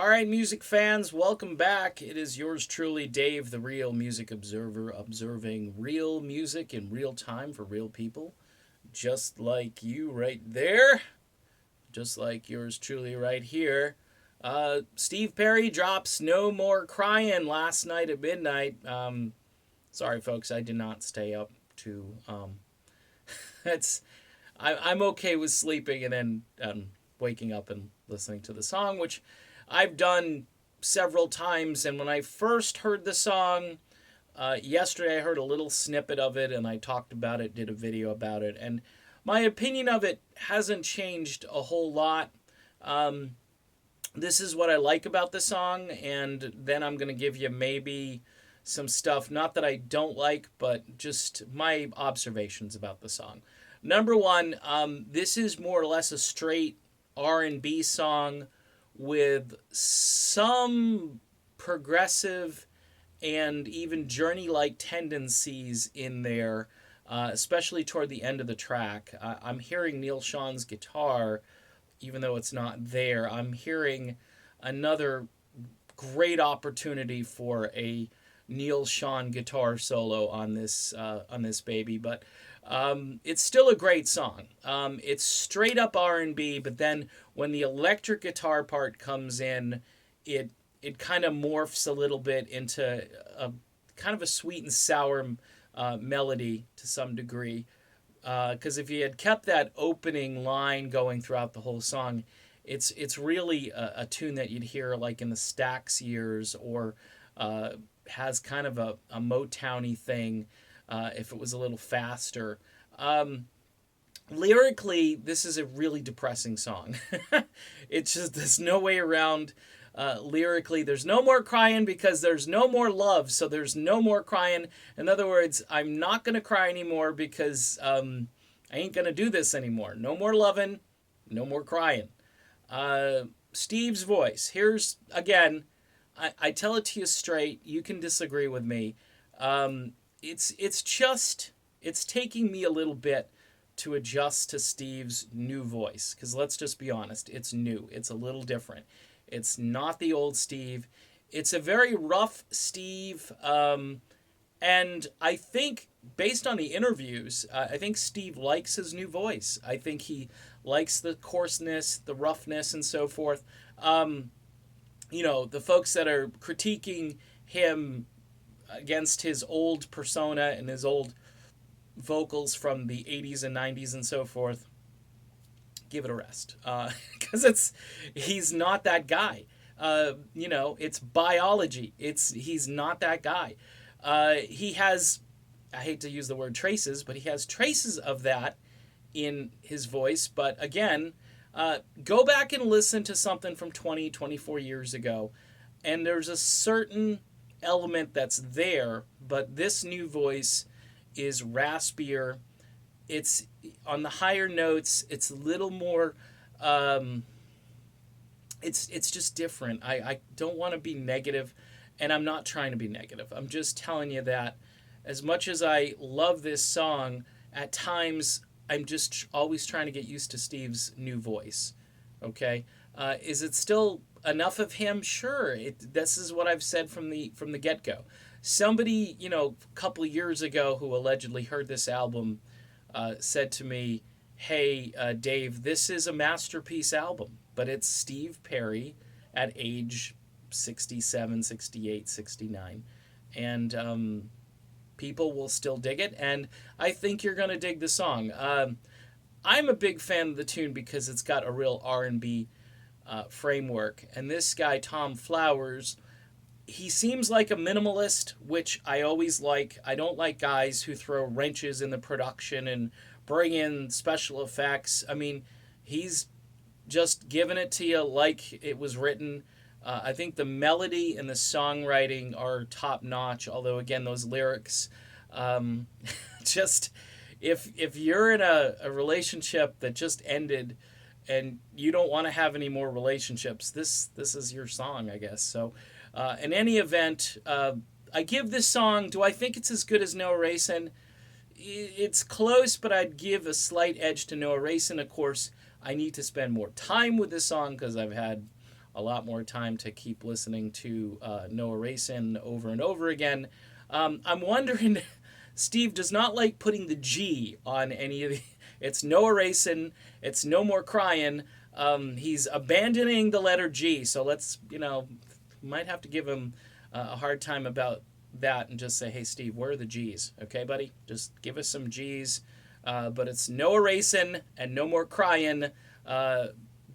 All right, music fans, welcome back. It is yours truly, Dave, the real music observer, observing real music in real time for real people, just like you right there, just like yours truly right here. Steve Perry drops No More Cryin' last night at midnight. Sorry, folks, I did not stay up to. It's I'm okay with sleeping and then waking up and listening to the song, which I've done several times. And when I first heard the song yesterday, I heard a little snippet of it and I talked about it, did a video about it. And my opinion of it hasn't changed a whole lot. Um, this is what I like about the song, and then I'm going to give you maybe some stuff, not that I don't like, but just my observations about the song. Number one, this is more or less a straight R&B song with some progressive and even journey-like tendencies in there, especially toward the end of the track. I'm hearing Neil Sean's guitar, even though it's not there. I'm hearing another great opportunity for a Neil Sean guitar solo on this baby, but it's still a great song. It's straight up R&B, but then when the electric guitar part comes in, it kind of morphs a little bit into a kind of a sweet and sour melody to some degree. Because if you had kept that opening line going throughout the whole song, it's really a tune that you'd hear like in the Stax years, or has kind of a Motowny thing if it was a little faster. Lyrically, this is a really depressing song. It's just, there's no way around. Lyrically, there's no more crying because there's no more love, so there's no more crying. In other words, I'm not going to cry anymore because I ain't going to do this anymore. No more loving, no more crying. Steve's voice. Here's, again, I tell it to you straight. You can disagree with me. It's just, it's taking me a little bit to adjust to Steve's new voice. Because let's just be honest, it's new. It's a little different. It's not the old Steve. It's a very rough Steve. And I think, based on the interviews, I think Steve likes his new voice. I think he likes the coarseness, the roughness, and so forth. The folks that are critiquing him against his old persona and his old vocals from the 80s and 90s and so forth, give it a rest. Because he's not that guy. It's biology. He's not that guy. He has, I hate to use the word traces, but he has traces of that in his voice. But again, go back and listen to something from 20, 24 years ago, and there's a certain element that's there, but this new voice is raspier. It's on the higher notes. It's a little more. It's just different. I don't want to be negative, and I'm not trying to be negative. I'm just telling you that as much as I love this song, at times I'm just always trying to get used to Steve's new voice. Okay, is it still enough of him? Sure. This is what I've said from the get go. Somebody, a couple of years ago, who allegedly heard this album, said to me, "Hey, Dave, this is a masterpiece album, but it's Steve Perry at age 67, 68, 69, and people will still dig it, and I think you're going to dig the song." I'm a big fan of the tune because it's got a real R&B framework, and this guy, Tom Flowers, he seems like a minimalist, which I always like. I don't like guys who throw wrenches in the production and bring in special effects. I mean, he's just giving it to you like it was written. I think the melody and the songwriting are top notch, although, again, those lyrics, just if you're in a relationship that just ended and you don't want to have any more relationships, this is your song, I guess. So in any event, I give this song, do I think it's as good as No Racin'? It's close, but I'd give a slight edge to No Racin'. Of course, I need to spend more time with this song because I've had a lot more time to keep listening to Noah Racin over and over again. I'm wondering, Steve does not like putting the G on any of the. It's Noah Racin. It's No More Cryin. He's abandoning the letter G. So let's, might have to give him a hard time about that and just say, hey, Steve, where are the G's? Okay, buddy? Just give us some G's. But it's Noah Racin and No More Cryin.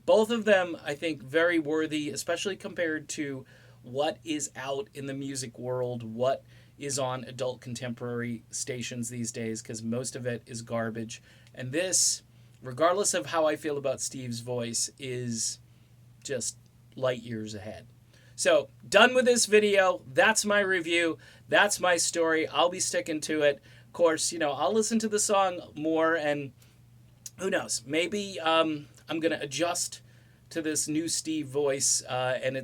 Both of them, I think, very worthy, especially compared to what is out in the music world, what is on adult contemporary stations these days, because most of it is garbage. And this, regardless of how I feel about Steve's voice, is just light years ahead. So, done with this video. That's my review. That's my story. I'll be sticking to it. Of course, I'll listen to the song more, and who knows? Maybe I'm going to adjust to this new Steve voice, and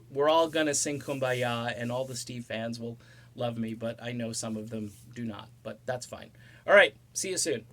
we're all going to sing Kumbaya, and all the Steve fans will love me, but I know some of them do not. But that's fine. All right. See you soon.